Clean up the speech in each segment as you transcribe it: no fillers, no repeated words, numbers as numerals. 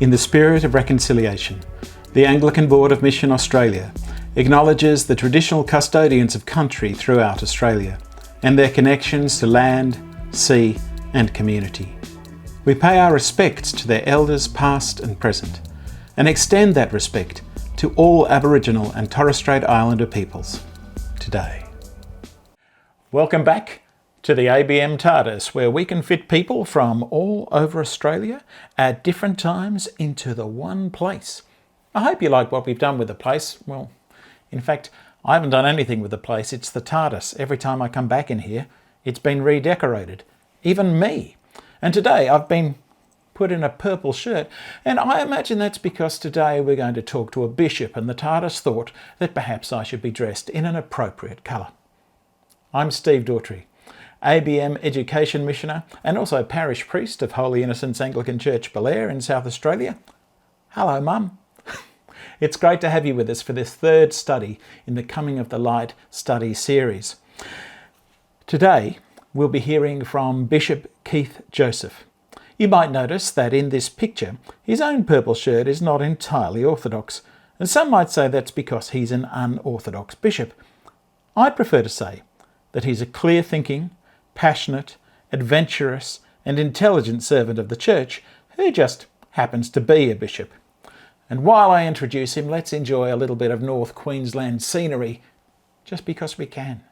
In the spirit of reconciliation, the Anglican Board of Mission Australia acknowledges the traditional custodians of country throughout Australia and their connections to land, sea and community. We pay our respects to their elders past and present and extend that respect to all Aboriginal and Torres Strait Islander peoples today. Welcome back to the ABM TARDIS, where we can fit people from all over Australia at different times into the one place. I hope you like what we've done with the place. Well, in fact, I haven't done anything with the place. It's the TARDIS. Every time I come back in here, it's been redecorated. Even me. And today I've been put in a purple shirt, and I imagine that's because today we're going to talk to a bishop, and the TARDIS thought that perhaps I should be dressed in an appropriate colour. I'm Steve Daughtry, ABM Education Missioner and also Parish Priest of Holy Innocents Anglican Church, Belair in South Australia. Hello, Mum. It's great to have you with us for this third study in the Coming of the Light study series. Today, we'll be hearing from Bishop Keith Joseph. You might notice that in this picture, his own purple shirt is not entirely orthodox, and some might say that's because he's an unorthodox bishop. I'd prefer to say that he's a clear-thinking, passionate, adventurous and intelligent servant of the Church who just happens to be a bishop. And while I introduce him, let's enjoy a little bit of North Queensland scenery, just because we can.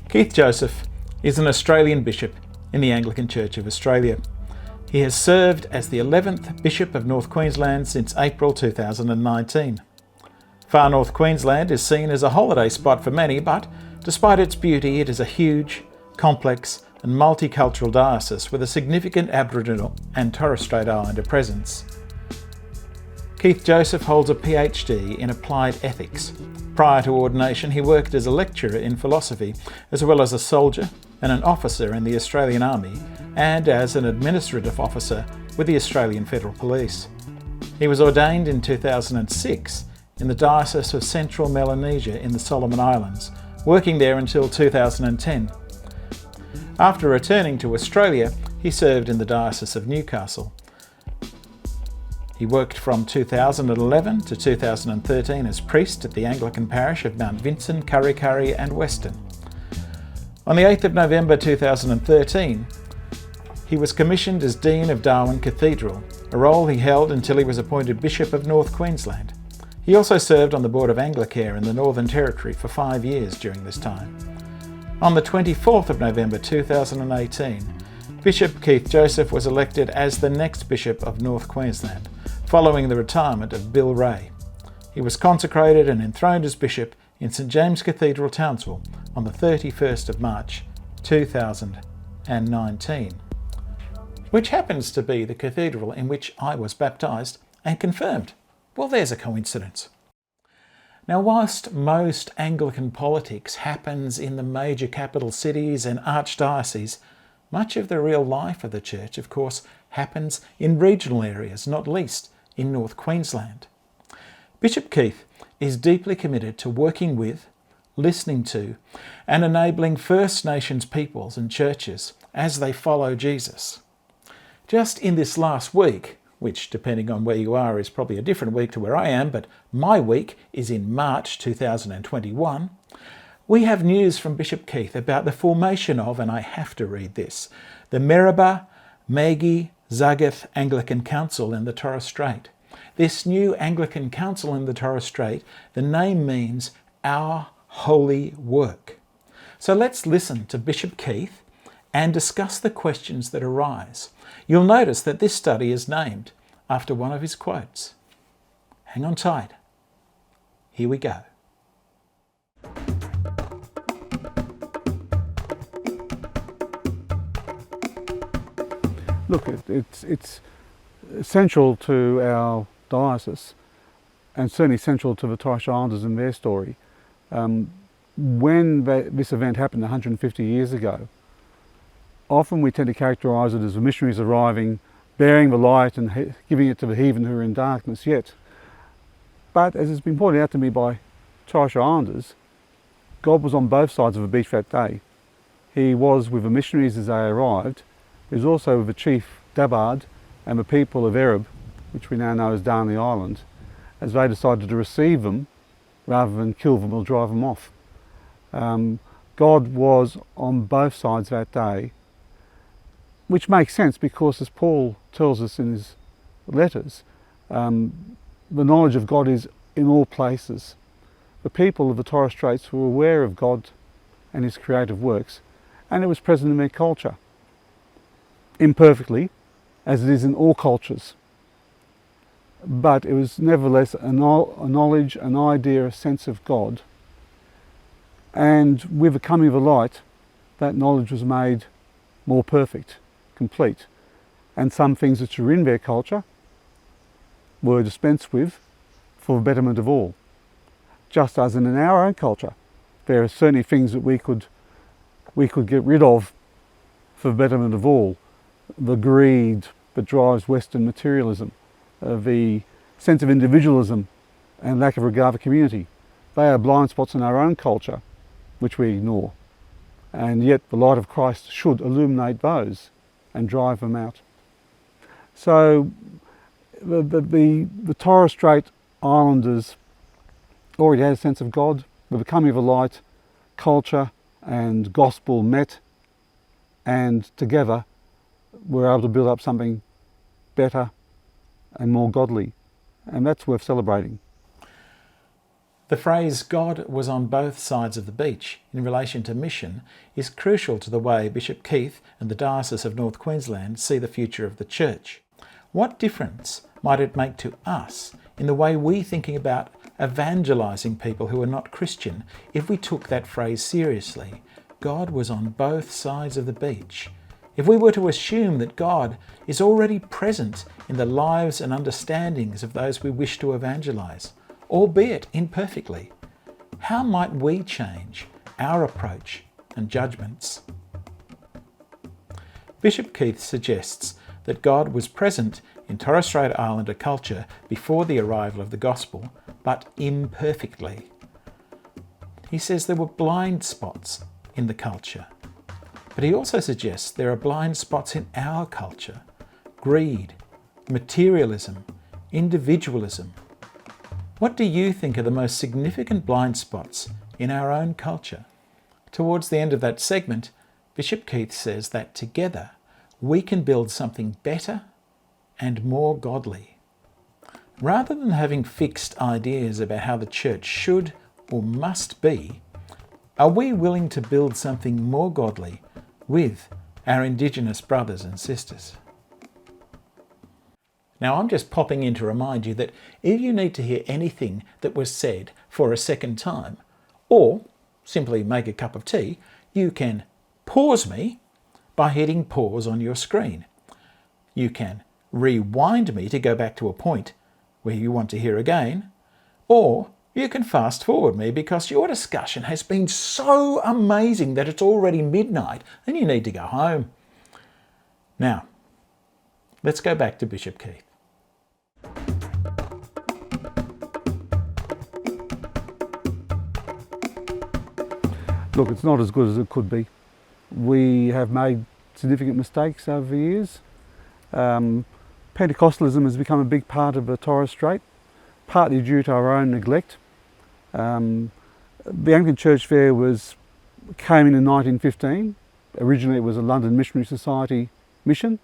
Keith Joseph is an Australian bishop in the Anglican Church of Australia. He has served as the 11th Bishop of North Queensland since April 2019. Far North Queensland is seen as a holiday spot for many, but despite its beauty, it is a huge, complex and multicultural diocese with a significant Aboriginal and Torres Strait Islander presence. Keith Joseph holds a PhD in applied ethics. Prior to ordination, he worked as a lecturer in philosophy, as well as a soldier and an officer in the Australian Army, and as an administrative officer with the Australian Federal Police. He was ordained in 2006 in the Diocese of Central Melanesia in the Solomon Islands, working there until 2010. After returning to Australia, he served in the Diocese of Newcastle. He worked from 2011 to 2013 as priest at the Anglican parish of Mount Vincent, Kurri Kurri and Weston. On the 8th of November 2013, he was commissioned as Dean of Darwin Cathedral, a role he held until he was appointed Bishop of North Queensland. He also served on the Board of Anglicare in the Northern Territory for 5 years during this time. On the 24th of November 2018, Bishop Keith Joseph was elected as the next Bishop of North Queensland, following the retirement of Bill Ray. He was consecrated and enthroned as Bishop in St James Cathedral, Townsville on the 31st of March 2019, which happens to be the cathedral in which I was baptised and confirmed. Well, there's a coincidence. Now, whilst most Anglican politics happens in the major capital cities and archdioceses, much of the real life of the Church, of course, happens in regional areas, not least in North Queensland. Bishop Keith is deeply committed to working with, listening to, and enabling First Nations peoples and churches as they follow Jesus. Just in this last week, which, depending on where you are, is probably a different week to where I am, but my week is in March 2021, we have news from Bishop Keith about the formation of, and I have to read this, the Meribah Magi Zagath Anglican Council in the Torres Strait. This new Anglican Council in the Torres Strait, the name means our holy work. So let's listen to Bishop Keith and discuss the questions that arise. You'll notice that this study is named after one of his quotes. Hang on tight. Here we go. Look, it's essential to our diocese and certainly central to the Torres Strait Islanders and their story. When this event happened 150 years ago, often we tend to characterise it as the missionaries arriving, bearing the light and giving it to the heathen who are in darkness yet. But as has been pointed out to me by Torres Strait Islanders, God was on both sides of the beach that day. He was with the missionaries as they arrived. He was also with the chief Dabard and the people of Ereb, which we now know as Darnley Island, as they decided to receive them rather than kill them or drive them off. God was on both sides that day, which makes sense because, as Paul tells us in his letters, the knowledge of God is in all places. The people of the Torres Straits were aware of God and his creative works, and it was present in their culture. Imperfectly, as it is in all cultures. But it was nevertheless a knowledge, an idea, a sense of God. And with the coming of the light, that knowledge was made more perfect, complete. And some things which were in their culture were dispensed with for the betterment of all. Just as in our own culture, there are certainly things that we could get rid of for the betterment of all. The greed that drives Western materialism, the sense of individualism and lack of regard for community. They are blind spots in our own culture which we ignore. And yet the light of Christ should illuminate those and drive them out. So the Torres Strait Islanders already had a sense of God. With the coming of the light, culture and gospel met, and together were able to build up something better and more godly. And that's worth celebrating. The phrase "God was on both sides of the beach" in relation to mission is crucial to the way Bishop Keith and the Diocese of North Queensland see the future of the Church. What difference might it make to us in the way we're thinking about evangelising people who are not Christian if we took that phrase seriously? God was on both sides of the beach. If we were to assume that God is already present in the lives and understandings of those we wish to evangelise, albeit imperfectly, how might we change our approach and judgments? Bishop Keith suggests that God was present in Torres Strait Islander culture before the arrival of the gospel, but imperfectly. He says there were blind spots in the culture, but he also suggests there are blind spots in our culture: greed, materialism, individualism. What do you think are the most significant blind spots in our own culture? Towards the end of that segment, Bishop Keith says that together we can build something better and more godly. Rather than having fixed ideas about how the church should or must be, are we willing to build something more godly with our Indigenous brothers and sisters? Now, I'm just popping in to remind you that if you need to hear anything that was said for a second time, or simply make a cup of tea, you can pause me by hitting pause on your screen. You can rewind me to go back to a point where you want to hear again, or you can fast forward me because your discussion has been so amazing that it's already midnight and you need to go home. Now, let's go back to Bishop Keith. Look, it's not as good as it could be. We have made significant mistakes over the years. Pentecostalism has become a big part of the Torres Strait, partly due to our own neglect. The Anglican Church there came in 1915. Originally it was a London Missionary Society mission.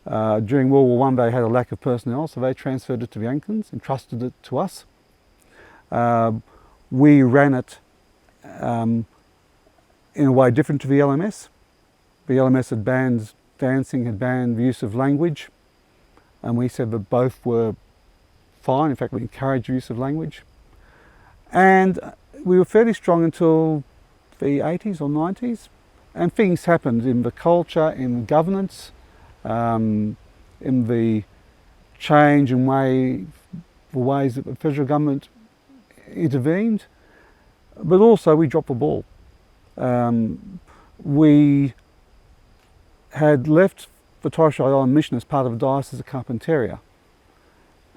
During World War I they had a lack of personnel, so they transferred it to the Anglicans, entrusted it to us. We ran it in a way different to the LMS. The LMS had banned dancing, had banned the use of language, and we said that both were fine. In fact, we encouraged the use of language. And we were fairly strong until the 80s or 90s, and things happened in the culture, in the governance, in the change in the ways that the federal government intervened, but also we dropped the ball. We had left the Torres Strait Island Mission as part of the diocese of Carpentaria.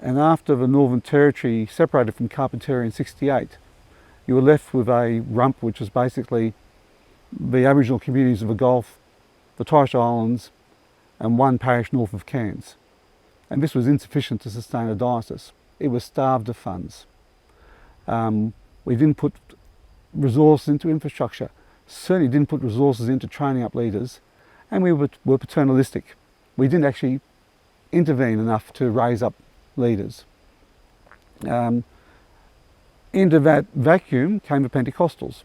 And after the Northern Territory separated from Carpentaria in '68, you were left with a rump, which was basically the Aboriginal communities of the Gulf, the Torres Strait Islands, and one parish north of Cairns. And this was insufficient to sustain a diocese. It was starved of funds. We didn't put resources into infrastructure, certainly didn't put resources into training up leaders, and we were paternalistic. We didn't actually intervene enough to raise up leaders. Into that vacuum came the Pentecostals.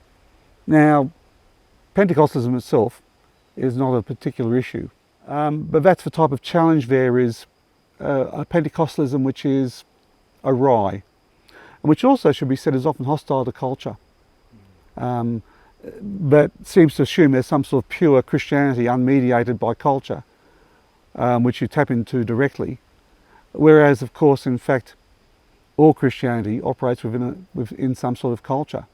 Now, Pentecostalism itself is not a particular issue, but that's the type of challenge. There is a Pentecostalism which is awry, and which also should be said is often hostile to culture, but seems to assume there's some sort of pure Christianity unmediated by culture, which you tap into directly, whereas of course in fact all Christianity operates within some sort of culture,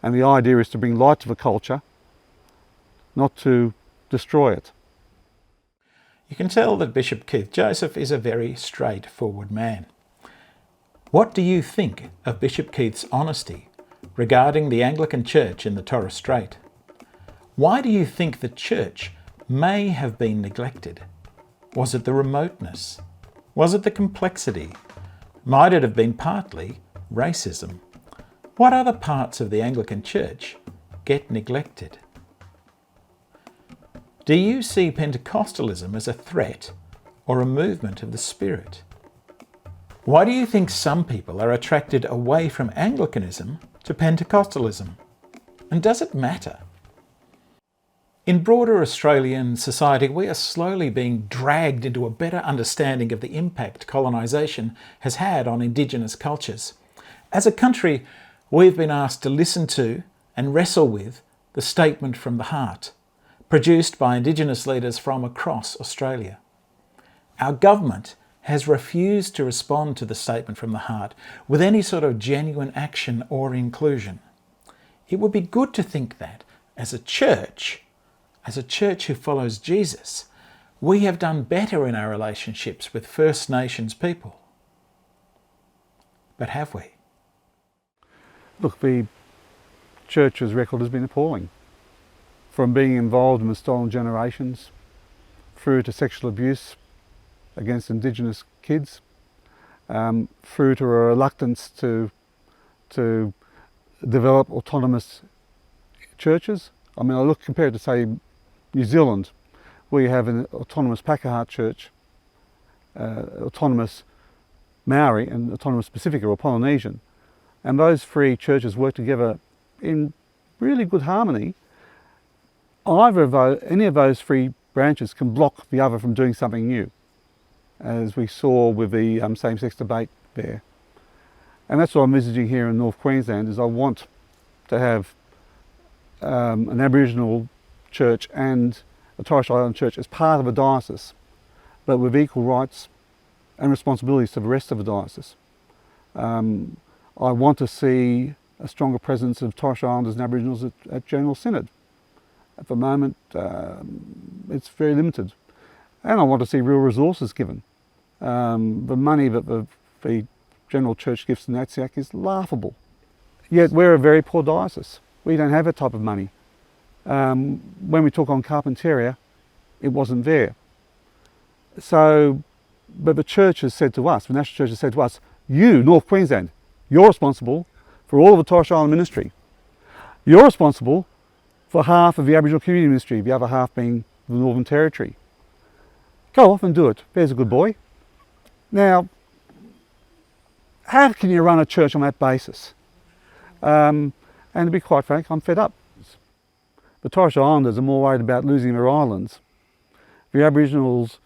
and the idea is to bring light to the culture, not to destroy it. You can tell that Bishop Keith Joseph is a very straightforward man. What do you think of Bishop Keith's honesty regarding the Anglican Church in the Torres Strait? Why do you think the Church may have been neglected? Was it the remoteness? Was it the complexity? Might it have been partly racism? What other parts of the Anglican Church get neglected? Do you see Pentecostalism as a threat or a movement of the Spirit? Why do you think some people are attracted away from Anglicanism to Pentecostalism? And does it matter? In broader Australian society, we are slowly being dragged into a better understanding of the impact colonisation has had on Indigenous cultures. As a country, we've been asked to listen to and wrestle with the Statement from the Heart, produced by Indigenous leaders from across Australia. Our government has refused to respond to the Statement from the Heart with any sort of genuine action or inclusion. It would be good to think that, as a church who follows Jesus, we have done better in our relationships with First Nations people. But have we? Look, the Church's record has been appalling. From being involved in the stolen generations, through to sexual abuse against Indigenous kids, through to a reluctance to develop autonomous churches. I mean, I look compared to, say, New Zealand, where you have an autonomous Pakeha church, autonomous Maori and autonomous Pacifica or Polynesian, and those three churches work together in really good harmony. Any of those three branches can block the other from doing something new, as we saw with the same-sex debate there. And that's what I'm envisaging here in North Queensland, is I want to have an Aboriginal church and a Torres Strait Island church as part of a diocese, but with equal rights and responsibilities to the rest of the diocese. I want to see a stronger presence of Torres Strait Islanders and Aboriginals at General Synod. At the moment, it's very limited. And I want to see real resources given. The money that the General Church gives to NATSIAC is laughable. Yet we're a very poor diocese. We don't have that type of money. When we took on Carpentaria, it wasn't there. So, but the Church has said to us, the National Church has said to us, you, North Queensland, you're responsible for all of the Torres Strait Island ministry. You're responsible for half of the Aboriginal community ministry, the other half being the Northern Territory. Go off and do it. There's a good boy. Now, how can you run a church on that basis? And to be quite frank, I'm fed up. The Torres Strait Islanders are more worried about losing their islands. The Aboriginals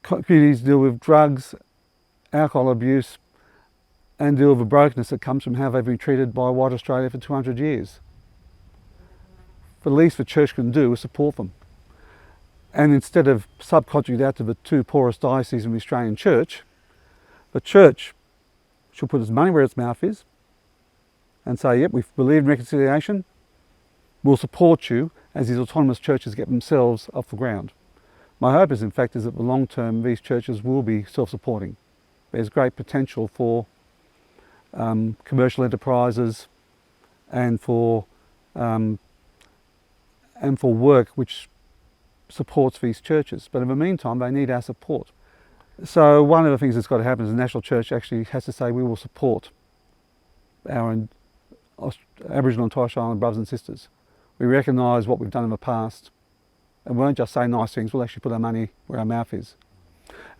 communities deal with drugs, alcohol abuse, and deal with the brokenness that comes from how they've been treated by white Australia for 200 years. The least the church can do is support them. And instead of subcontracting out to the two poorest dioceses in the Australian church, the church should put its money where its mouth is and say, yep, we believe in reconciliation, we'll support you as these autonomous churches get themselves off the ground. My hope is, in fact, is that the long term these churches will be self-supporting. There's great potential for commercial enterprises and for work which supports these churches. But in the meantime, they need our support. So one of the things that's got to happen is the National Church actually has to say we will support our Aboriginal and Torres Strait Islander brothers and sisters. We recognise what we've done in the past, and we won't just say nice things, we'll actually put our money where our mouth is.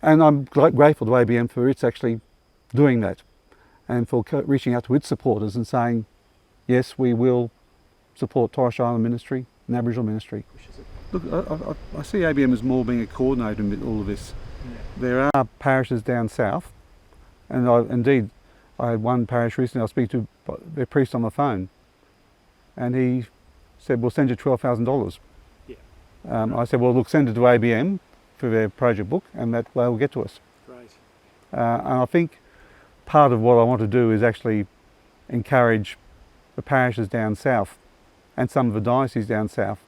And I'm grateful to ABM for its actually doing that, and for reaching out to its supporters and saying, yes, we will support Torres Strait Islander ministry and Aboriginal ministry. Look, I see ABM as more being a coordinator in all of this. Yeah. There are parishes down south, and I had one parish recently I was speaking to their priest on the phone, and he said, we'll send you $12,000. Yeah. I said, well, look, send it to ABM for their project book, and that way will get to us. Great. And I think part of what I want to do is actually encourage the parishes down south and some of the dioceses down south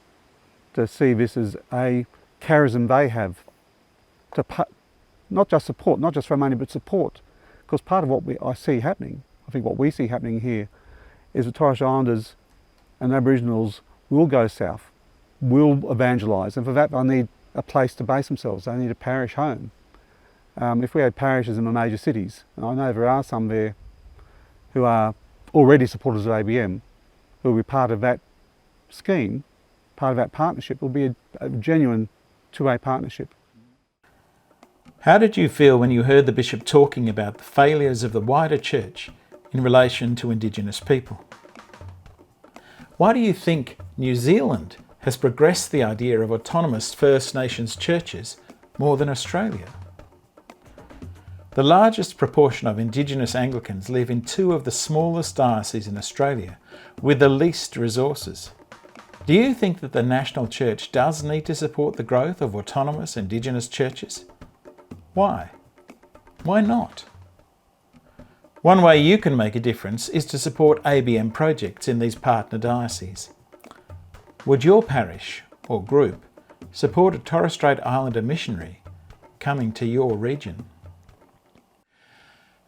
to see this as a charism they have to not just support, not just for money, but support. Because part of what I see happening, I think what we see happening here, is the Torres Strait Islanders and Aboriginals will go south, will evangelise, and for that they need a place to base themselves. They need a parish home. If we had parishes in the major cities, and I know there are some there who are already supporters of ABM, who will be part of that scheme, part of that partnership, will be a genuine two-way partnership. How did you feel when you heard the Bishop talking about the failures of the wider church in relation to Indigenous people? Why do you think New Zealand has progressed the idea of autonomous First Nations churches more than Australia? The largest proportion of Indigenous Anglicans live in two of the smallest dioceses in Australia with the least resources. Do you think that the National Church does need to support the growth of autonomous Indigenous churches? Why? Why not? One way you can make a difference is to support ABM projects in these partner dioceses. Would your parish or group support a Torres Strait Islander missionary coming to your region?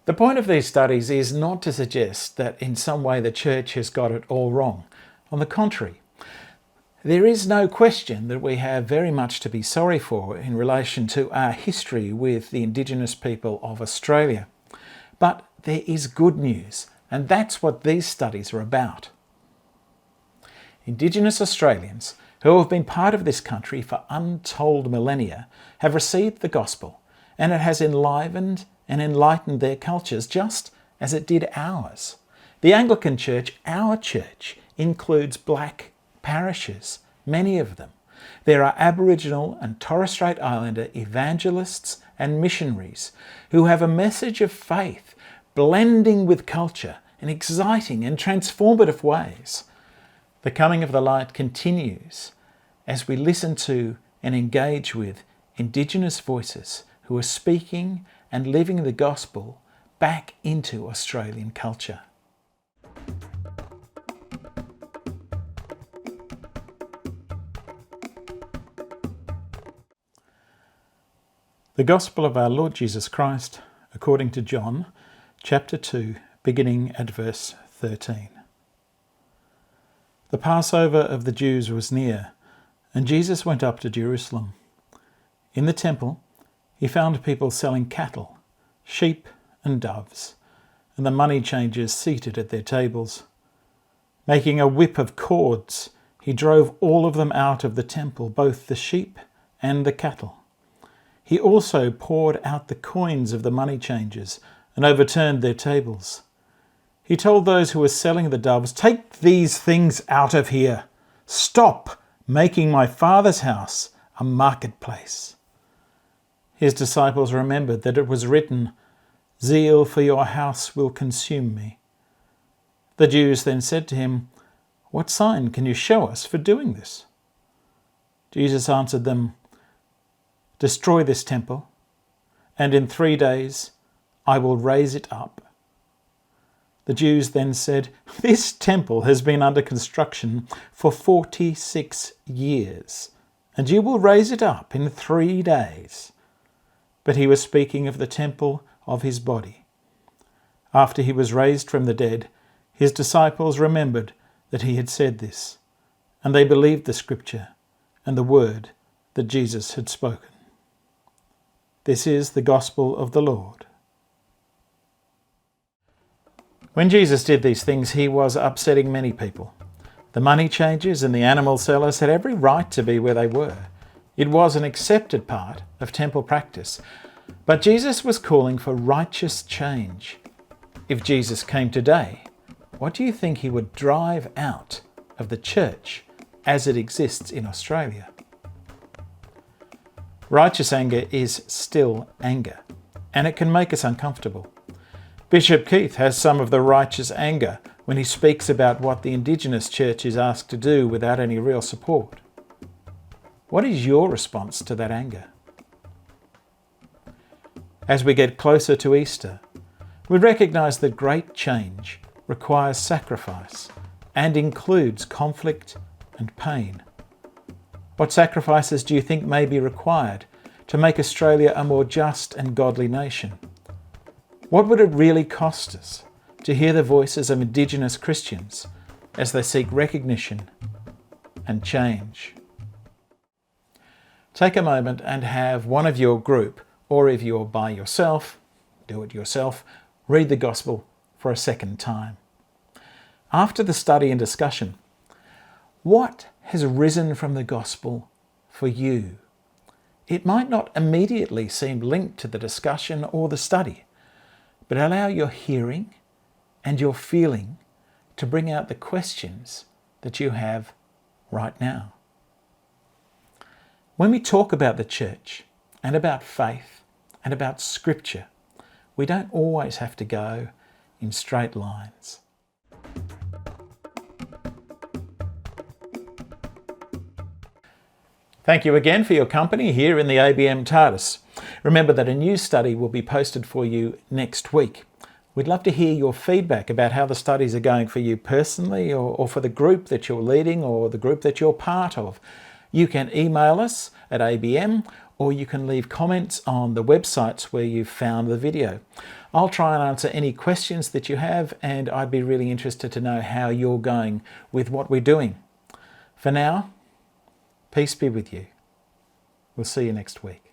The point of these studies is not to suggest that in some way the Church has got it all wrong. On the contrary, there is no question that we have very much to be sorry for in relation to our history with the Indigenous people of Australia. But there is good news, and that's what these studies are about. Indigenous Australians who have been part of this country for untold millennia have received the gospel, and it has enlivened and enlightened their cultures just as it did ours. The Anglican Church, our church, includes black parishes, many of them. There are Aboriginal and Torres Strait Islander evangelists and missionaries who have a message of faith blending with culture in exciting and transformative ways. The coming of the light continues as we listen to and engage with Indigenous voices who are speaking and living the gospel back into Australian culture. The Gospel of our Lord Jesus Christ, according to John, chapter 2, beginning at verse 13. The Passover of the Jews was near, and Jesus went up to Jerusalem. In the temple, he found people selling cattle, sheep and doves, and the money changers seated at their tables. Making a whip of cords, he drove all of them out of the temple, both the sheep and the cattle. He also poured out the coins of the money changers and overturned their tables. He told those who were selling the doves, "Take these things out of here. Stop making my Father's house a marketplace." His disciples remembered that it was written, "Zeal for your house will consume me." The Jews then said to him, "What sign can you show us for doing this?" Jesus answered them, "Destroy this temple, and in 3 days I will raise it up." The Jews then said, "This temple has been under construction for 46 years, and you will raise it up in 3 days." But he was speaking of the temple of his body. After he was raised from the dead, his disciples remembered that he had said this, and they believed the scripture and the word that Jesus had spoken. This is the gospel of the Lord. When Jesus did these things, he was upsetting many people. The money changers and the animal sellers had every right to be where they were. It was an accepted part of temple practice. But Jesus was calling for righteous change. If Jesus came today, what do you think he would drive out of the church as it exists in Australia? Righteous anger is still anger, and it can make us uncomfortable. Bishop Keith has some of the righteous anger when he speaks about what the Indigenous Church is asked to do without any real support. What is your response to that anger? As we get closer to Easter, we recognise that great change requires sacrifice and includes conflict and pain. What sacrifices do you think may be required to make Australia a more just and godly nation? What would it really cost us to hear the voices of Indigenous Christians as they seek recognition and change? Take a moment and have one of your group, or if you're by yourself, do it yourself, read the Gospel for a second time. After the study and discussion, what has risen from the Gospel for you? It might not immediately seem linked to the discussion or the study, but allow your hearing and your feeling to bring out the questions that you have right now. When we talk about the church and about faith and about scripture, we don't always have to go in straight lines. Thank you again for your company here in the ABM TARDIS. Remember that a new study will be posted for you next week. We'd love to hear your feedback about how the studies are going for you personally, or for the group that you're leading or the group that you're part of. You can email us at ABM, or you can leave comments on the websites where you've found the video. I'll try and answer any questions that you have, and I'd be really interested to know how you're going with what we're doing. For now, peace be with you. We'll see you next week.